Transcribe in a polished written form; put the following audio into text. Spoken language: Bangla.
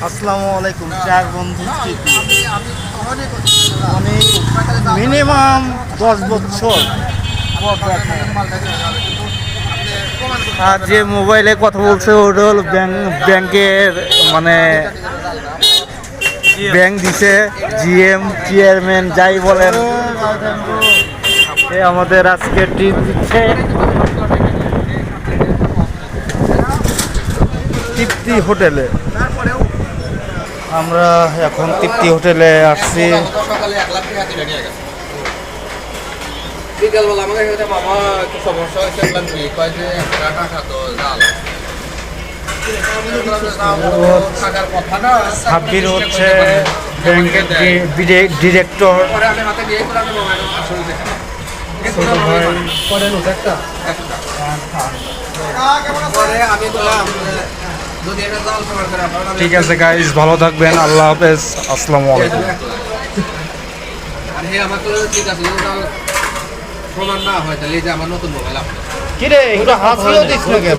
আসসালামু আলাইকুম। চার বন্ধু স্মৃতি অনেক মিনিমাম 10 বছর। আর যে মোবাইলে কথা বলছে ওটা হলো ব্যাংকের মানে ব্যাংক দিছে জিএম চেয়ারম্যান যাই বলেন, আমাদের আজকে ট্রিপ দিচ্ছে তৃপ্তি হোটেলে। আমরা এখন তৃপ্তি হোটেলে আসছি। বিকালবেলা আমাকে বাবা একটু সমস্যা হয়েছে, কি কয় যে টাকা তো থাকার কথা না। সাব্বির হচ্ছে ব্যাংকের ডিরেক্টর। ঠিক আছে গাইস, ভালো থাকবেন, আল্লাহ হাফেজ, আসসালামু আলাইকুম। আমার তো ঠিক আছে, প্রমাণ না হয় তাহলে এই যে আমার নতুন মোবাইল কিরে, এটা হাসিও দিস না কেন?